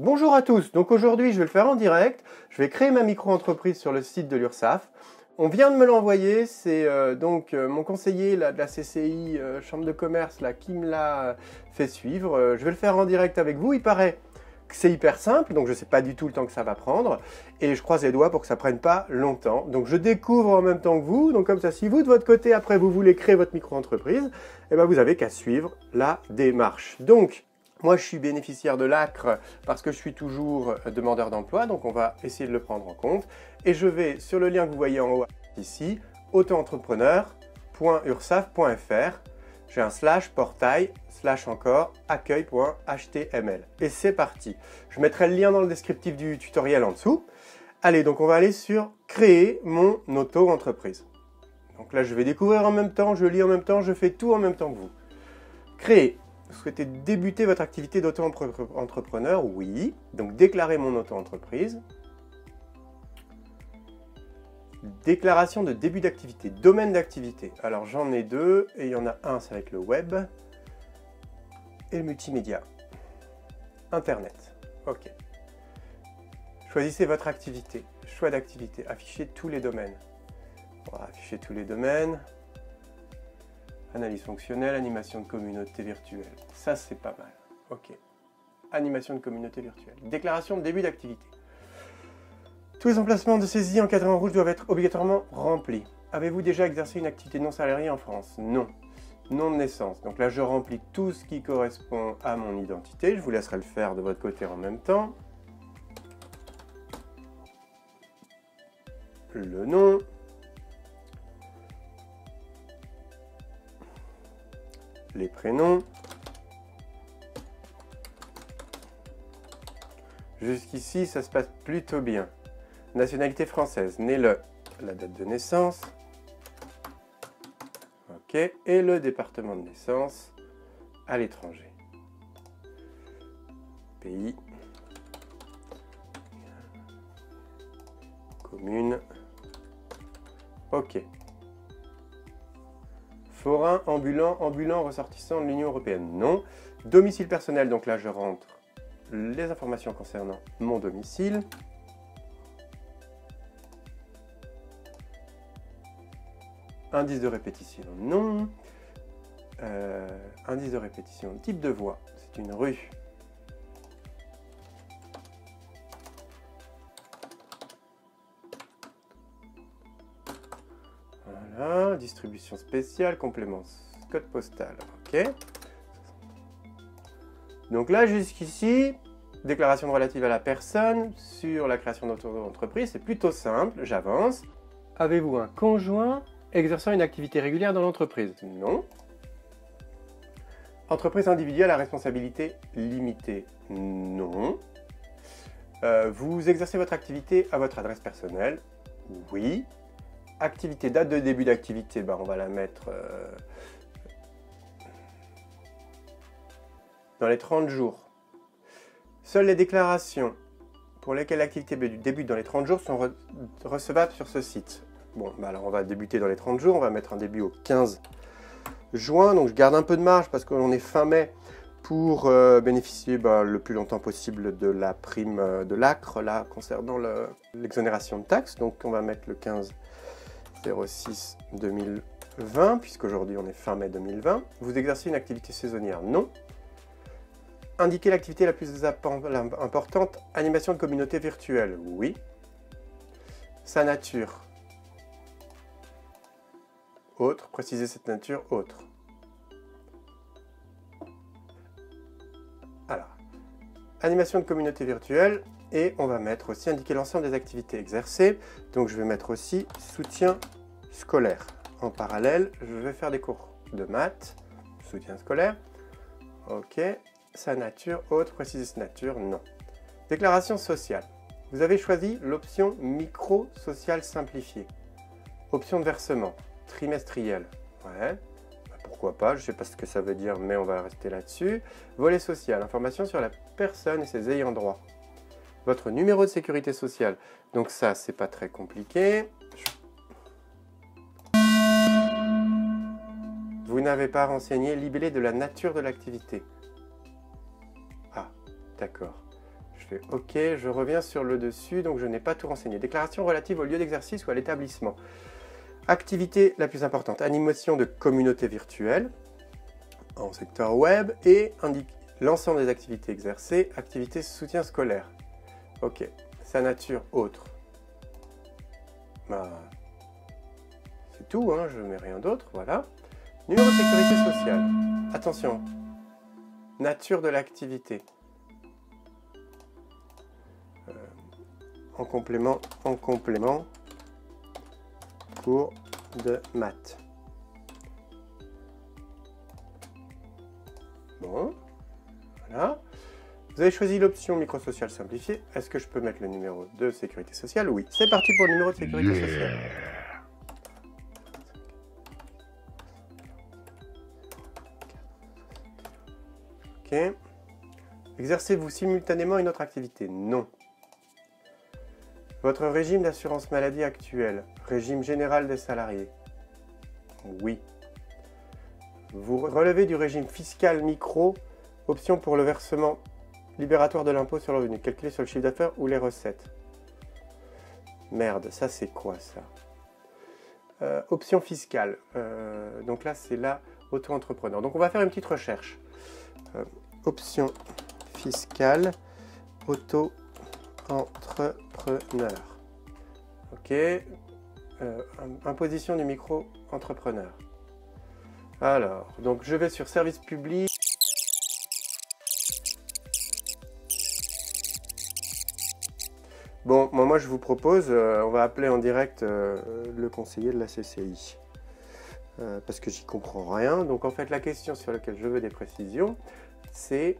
Bonjour à tous, donc aujourd'hui je vais le faire en direct, je vais créer ma micro-entreprise sur le site de l'URSSAF. On vient de me l'envoyer, c'est mon conseiller là, de la CCI, Chambre de commerce, là, qui me l'a fait suivre. Je vais le faire en direct avec vous, il paraît que c'est hyper simple, donc je ne sais pas du tout le temps que ça va prendre, et je croise les doigts pour que ça ne prenne pas longtemps. Donc je découvre en même temps que vous, donc comme ça, si vous de votre côté, après vous voulez créer votre micro-entreprise, eh ben, vous avez qu'à suivre la démarche. Donc, moi, je suis bénéficiaire de l'ACRE parce que je suis toujours demandeur d'emploi, donc on va essayer de le prendre en compte. Et je vais sur le lien que vous voyez en haut ici, autoentrepreneur.ursaf.fr. J'ai un /portail /encore accueil.html. Et c'est parti. Je mettrai le lien dans le descriptif du tutoriel en dessous. Allez, donc on va aller sur créer mon auto-entreprise. Donc là, je vais découvrir en même temps, je lis en même temps, je fais tout en même temps que vous. Créer. Vous souhaitez débuter votre activité d'auto-entrepreneur? Oui. Donc, déclarer mon auto-entreprise. Déclaration de début d'activité. Domaine d'activité. Alors, j'en ai deux et il y en a un, c'est avec le web et le multimédia. Internet. OK. Choisissez votre activité. Choix d'activité. Affichez tous les domaines. On va afficher tous les domaines. Analyse fonctionnelle, animation de communauté virtuelle. Ça, c'est pas mal. OK. Animation de communauté virtuelle. Déclaration de début d'activité. Tous les emplacements de saisie encadrés en rouge doivent être obligatoirement remplis. Avez-vous déjà exercé une activité non salariée en France? Non. Nom de naissance. Donc là, je remplis tout ce qui correspond à mon identité. Je vous laisserai le faire de votre côté en même temps. Le nom. Les prénoms. Jusqu'ici, ça se passe plutôt bien. Nationalité française, né le, la date de naissance. OK. Et le département de naissance à l'étranger. Pays. Commune. OK. Forain, ambulant, ressortissant de l'Union européenne, non. Domicile personnel, donc là je rentre les informations concernant mon domicile. Indice de répétition, non. Indice de répétition, type de voie, c'est une rue. Voilà, distribution spéciale, complément, code postal, OK. Donc là, jusqu'ici, déclaration relative à la personne, sur la création d'auto-entreprise, c'est plutôt simple, j'avance. Avez-vous un conjoint exerçant une activité régulière dans l'entreprise? Non. Entreprise individuelle à responsabilité limitée? Non. Vous exercez votre activité à votre adresse personnelle? Oui. Activité, date de début d'activité, ben on va la mettre dans les 30 jours. Seules les déclarations pour lesquelles l'activité débute dans les 30 jours sont recevables sur ce site. Bon, ben alors on va débuter dans les 30 jours, on va mettre un début au 15 juin, donc je garde un peu de marge parce qu'on est fin mai pour bénéficier le plus longtemps possible de la prime de l'ACRE là, concernant l'exonération de taxes, donc on va mettre le 15 06 2020, puisqu'aujourd'hui on est fin mai 2020. Vous exercez une activité saisonnière? Non. Indiquez l'activité la plus importante, animation de communauté virtuelle? Oui. Sa nature? Autre. Précisez cette nature? Autre. Alors, animation de communauté virtuelle, et on va mettre aussi indiquer l'ensemble des activités exercées. Donc je vais mettre aussi soutien scolaire. En parallèle, je vais faire des cours de maths, soutien scolaire. OK. Sa nature, autre, préciser sa nature, non. Déclaration sociale. Vous avez choisi l'option micro-social simplifié. Option de versement, trimestriel. Ouais. Pourquoi pas, je ne sais pas ce que ça veut dire, mais on va rester là-dessus. Volet social, information sur la personne et ses ayants droit. Votre numéro de sécurité sociale. Donc ça, c'est pas très compliqué. Vous n'avez pas renseigné libellé de la nature de l'activité. Ah, d'accord. Je fais OK, je reviens sur le dessus, donc je n'ai pas tout renseigné. Déclaration relative au lieu d'exercice ou à l'établissement. Activité la plus importante, animation de communauté virtuelle en secteur web et indique l'ensemble des activités exercées, activités soutien scolaire. OK, sa nature autre. Bah, c'est tout, hein, je ne mets rien d'autre, voilà. Numéro de sécurité sociale. Attention, nature de l'activité. En complément, cours de maths. Bon, voilà. Vous avez choisi l'option microsocial simplifiée. Est-ce que je peux mettre le numéro de sécurité sociale? Oui. C'est parti pour le numéro de sécurité sociale. Ok. Exercez-vous simultanément une autre activité? Non. Votre régime d'assurance maladie actuel? Régime général des salariés? Oui. Vous relevez du régime fiscal micro, option pour le versement libératoire de l'impôt sur le revenu, calculé sur le chiffre d'affaires ou les recettes. Merde, ça c'est quoi ça? Option fiscale. Donc là c'est la auto-entrepreneur. Donc on va faire une petite recherche. Option fiscale, auto-entrepreneur. Ok. Imposition du micro-entrepreneur. Alors, donc je vais sur service public. Bon, moi je vous propose, on va appeler en direct le conseiller de la CCI. Parce que j'y comprends rien. Donc en fait la question sur laquelle je veux des précisions, c'est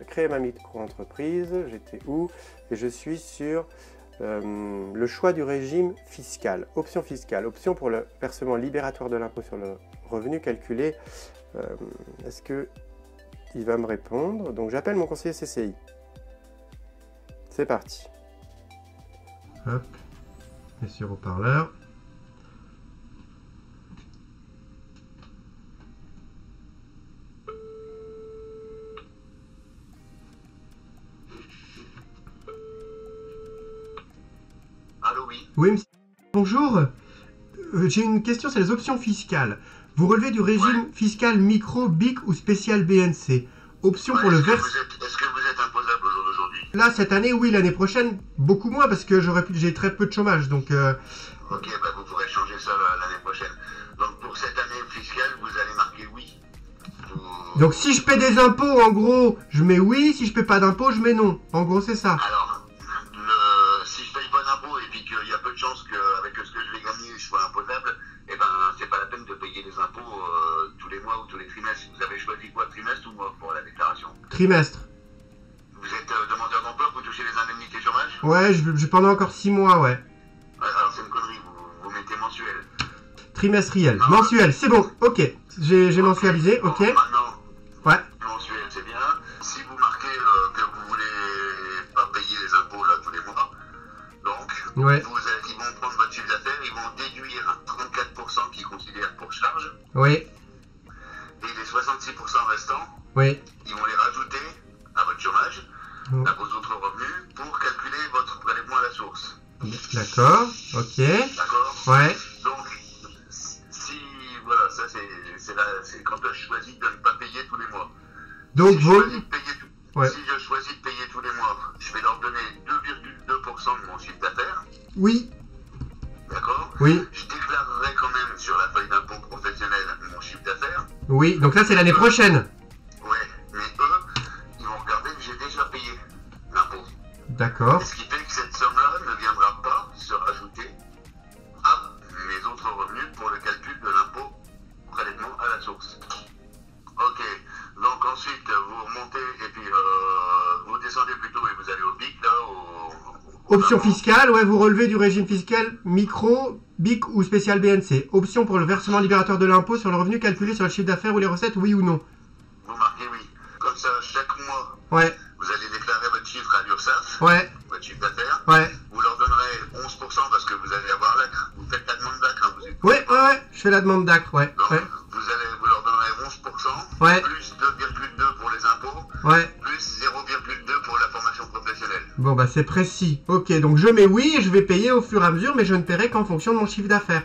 créer ma micro-entreprise, j'étais où? Et je suis sur le choix du régime fiscal, option pour le versement libératoire de l'impôt sur le revenu calculé. Est-ce que il va me répondre? Donc j'appelle mon conseiller CCI. C'est parti. Hop, et sur haut-parleur. Allô, oui. Oui, monsieur. Bonjour. J'ai une question, c'est les options fiscales. Vous relevez du régime fiscal micro, BIC ou spécial BNC. Option pour le versement. Est-ce que vous êtes imposable au jour d'aujourd'hui? Là, cette année, oui. L'année prochaine, beaucoup moins parce que j'ai très peu de chômage. Donc, Ok, bah vous pourrez changer ça l'année prochaine. Donc pour cette année fiscale, vous allez marquer oui. Donc si je paie des impôts, en gros, je mets oui. Si je paie pas d'impôts, je mets non. En gros, c'est ça. Alors, si je paye pas d'impôts et puis qu'il y a peu de chances qu'avec ce que je vais gagner, je sois imposable, eh ben c'est pas la peine de payer les impôts tous les mois ou tous les trimestres. Vous avez choisi quoi, trimestre ou mois pour la déclaration? Trimestre. Vous êtes demandeur d'emploi, vous touchez les indemnités chômage? Ouais, pendant encore 6 mois, ouais. Alors c'est une connerie, vous mettez mensuel. Trimestriel. Non. Mensuel, c'est bon. Ok. J'ai mensualisé, ok. Maintenant, ouais. Mensuel, c'est bien. Si vous marquez que vous voulez pas payer les impôts là tous les mois, donc ouais. Ils vont prendre votre chiffre d'affaires, ils vont déduire 34% qu'ils considèrent pour charge. Oui. Et les 66% restants, oui. Ils vont les rajouter à votre chômage, à vos autres revenus, pour calculer votre prélèvement à la source. D'accord, ok. D'accord. Ouais. Donc, si, voilà, ça c'est quand je choisis de ne pas payer tous les mois. Donc si vous... ouais. Si je choisis de payer tous les mois, je vais leur donner 2,2% de mon chiffre d'affaires. Oui. D'accord. Oui. Je déclarerai quand même sur la feuille d'impôt professionnel mon chiffre d'affaires. Oui, donc là c'est l'année prochaine. Ouais, mais eux, ils vont regarder que j'ai déjà payé l'impôt. D'accord. Ce qui fait que cette somme-là ne viendra pas se rajouter à mes autres revenus pour le calcul de l'impôt prélèvement à la source. Ok, donc ensuite vous remontez et puis vous descendez plutôt et vous allez au BIC là, Option fiscale, ouais, vous relevez du régime fiscal micro, BIC ou spécial BNC. Option pour le versement libératoire de l'impôt sur le revenu calculé sur le chiffre d'affaires ou les recettes, oui ou non? Vous marquez oui. Comme ça, chaque mois, ouais. Vous allez déclarer votre chiffre à l'URSSAF, ouais. Votre chiffre d'affaires. Ouais. Vous leur donnerez 11% parce que vous allez avoir l'ACRE. Vous faites la demande d'ACRE. Ouais, je fais la demande d'ACRE, ouais. Donc, ouais. Vous leur donnerez 11%, ouais. Plus 2,2 pour les impôts, ouais. Plus 0,2 pour la formation professionnelle. Bon, bah c'est précis. Ok, donc je mets oui et je vais payer au fur et à mesure, mais je ne paierai qu'en fonction de mon chiffre d'affaires.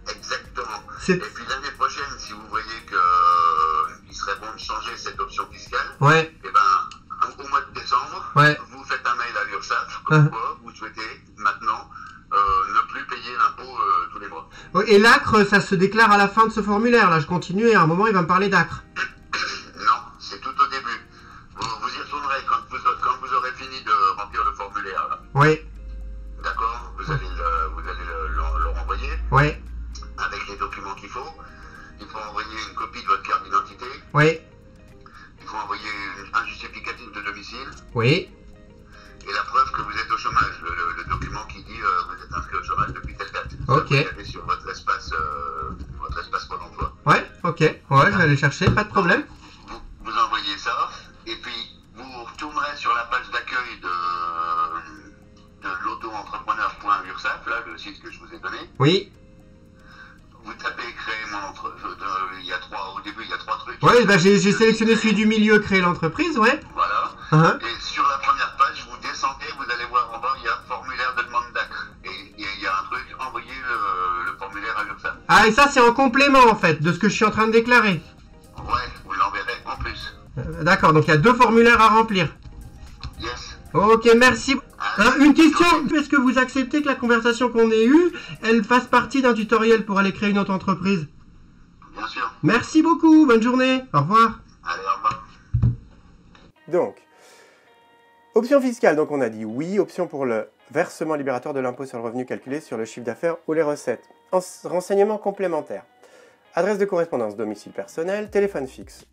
Exactement. C'est... Et puis l'année prochaine, si vous voyez qu'il serait bon de changer cette option fiscale, Ouais, eh ben, au mois de décembre, ouais. vous faites un mail à l'URSSAF, comme quoi vous souhaitez maintenant ne plus payer l'impôt tous les mois. Et l'ACRE, ça se déclare à la fin de ce formulaire. Là, je continue et à un moment, il va me parler d'ACRE. Non, c'est tout au début. Vous y retournerez quand vous aurez fini de remplir le formulaire. Là. Oui. D'accord, vous allez le renvoyer Oui. avec les documents qu'il faut. Il faut envoyer une copie de votre carte d'identité. Oui. Il faut envoyer un justificatif de domicile. Oui. Et la preuve que vous êtes au chômage, le document qui dit vous êtes inscrit au chômage depuis telle date. Ok. Vous l'avez sur votre espace Pôle emploi. Ouais, ok. Ouais, je vais aller chercher, pas de problème. Vous envoyez ça, et puis vous retournerez sur la page d'accueil de l'auto-entrepreneur.ursaf, là, le site que je vous ai donné. Oui. Vous tapez créer mon entreprise. Au début, il y a 3 trucs. Ouais, bah j'ai sélectionné celui du milieu, créer l'entreprise, ouais. Voilà. Et sur la première page, vous descendez, vous allez voir en bas, il y a formulaire de demande d'ACRE. Et il y a un truc, envoyer le formulaire à l'URSSAF. Ah, et ça, c'est en complément, en fait, de ce que je suis en train de déclarer. Ouais, vous l'enverrez en plus. D'accord, donc il y a 2 formulaires à remplir. Yes. Ok, merci. Une question, est-ce que vous acceptez que la conversation qu'on ait eue, elle fasse partie d'un tutoriel pour aller créer une autre entreprise? Bien sûr. Merci beaucoup, bonne journée, au revoir. Allez, au revoir. Donc, option fiscale, donc on a dit oui, option pour le versement libératoire de l'impôt sur le revenu calculé sur le chiffre d'affaires ou les recettes. Renseignements complémentaires. Adresse de correspondance, domicile personnel, téléphone fixe.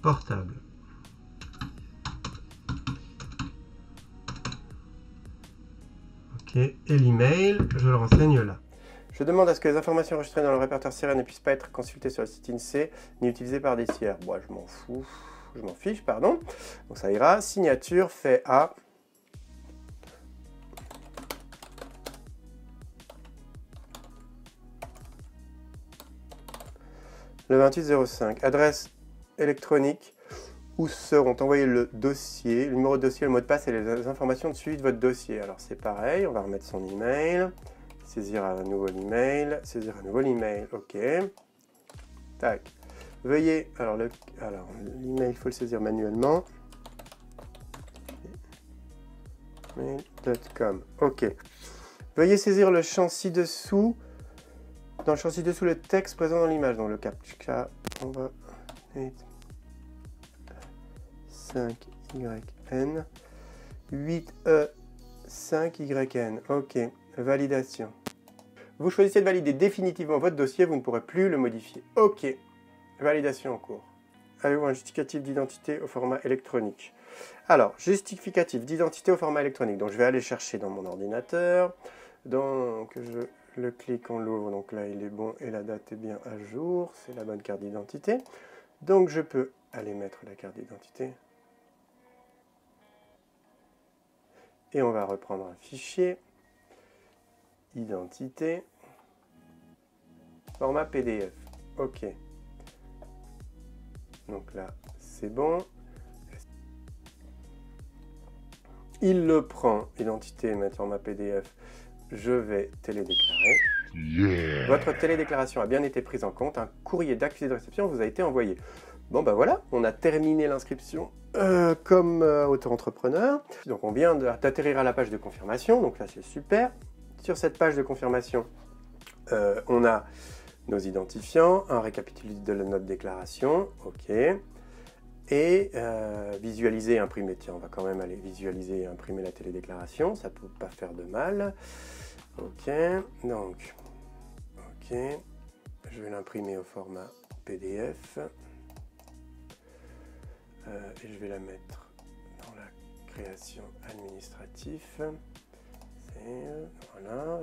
Portable. Ok, et l'email, je le renseigne là. Je demande à ce que les informations enregistrées dans le répertoire SIRET ne puissent pas être consultées sur le site INSEE ni utilisées par des tiers. Bon, je m'en fous. Je m'en fiche, pardon. Donc ça ira. Signature fait à... le 28/05. Adresse électronique où seront envoyés le dossier, le numéro de dossier, le mot de passe et les informations de suivi de votre dossier. Alors c'est pareil, on va remettre son email. Saisir à nouveau l'email. Saisir à nouveau l'email. Ok. Tac. Veuillez... Alors l'email, il faut le saisir manuellement. Mail.com. Ok. Veuillez saisir le champ ci-dessous. Dans le champ ci-dessous, le texte présent dans l'image. Dans le captcha, on va... 5YN. 8E5YN. Ok. Validation. Vous choisissez de valider définitivement votre dossier, vous ne pourrez plus le modifier. Ok. Validation en cours. Avez-vous un justificatif d'identité au format électronique? Alors, justificatif d'identité au format électronique. Donc, je vais aller chercher dans mon ordinateur. Donc, je le clique, on l'ouvre. Donc là, il est bon et la date est bien à jour. C'est la bonne carte d'identité. Donc, je peux aller mettre la carte d'identité. Et on va reprendre un fichier. Identité. Format PDF. OK. Donc là, c'est bon. Il le prend. Identité, mettre format PDF. Je vais télédéclarer. Yeah. Votre télédéclaration a bien été prise en compte. Un courrier d'accusé de réception vous a été envoyé. Bon ben voilà, on a terminé l'inscription comme auto-entrepreneur. Donc on vient d'atterrir à la page de confirmation. Donc là c'est super. Sur cette page de confirmation, on a nos identifiants, un récapitulatif de notre déclaration. OK. Et visualiser, imprimer. Tiens, on va quand même aller visualiser et imprimer la télédéclaration. Ça ne peut pas faire de mal. OK. Donc, OK. Je vais l'imprimer au format PDF. Et je vais la mettre dans la création administrative. Voilà.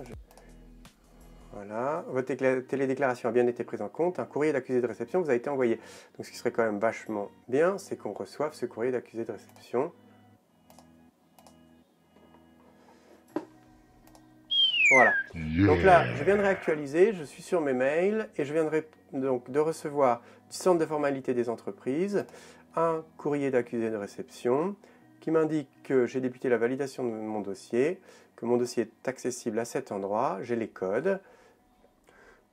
Voilà, votre télédéclaration a bien été prise en compte. Un courrier d'accusé de réception vous a été envoyé. Donc ce qui serait quand même vachement bien, c'est qu'on reçoive ce courrier d'accusé de réception. Voilà. Yeah. Donc là, je viens de réactualiser, je suis sur mes mails et je viens donc de recevoir du centre de formalité des entreprises un courrier d'accusé de réception qui m'indique que j'ai débuté la validation de mon dossier, que mon dossier est accessible à cet endroit, j'ai les codes.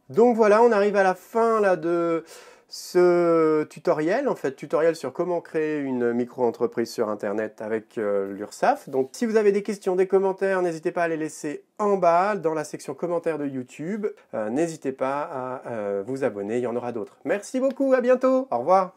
Donc voilà, on arrive à la fin là, de ce tutoriel, tutoriel sur comment créer une micro-entreprise sur Internet avec l'URSSAF. Donc si vous avez des questions, des commentaires, n'hésitez pas à les laisser en bas dans la section commentaires de YouTube. N'hésitez pas à vous abonner, il y en aura d'autres. Merci beaucoup, à bientôt, au revoir.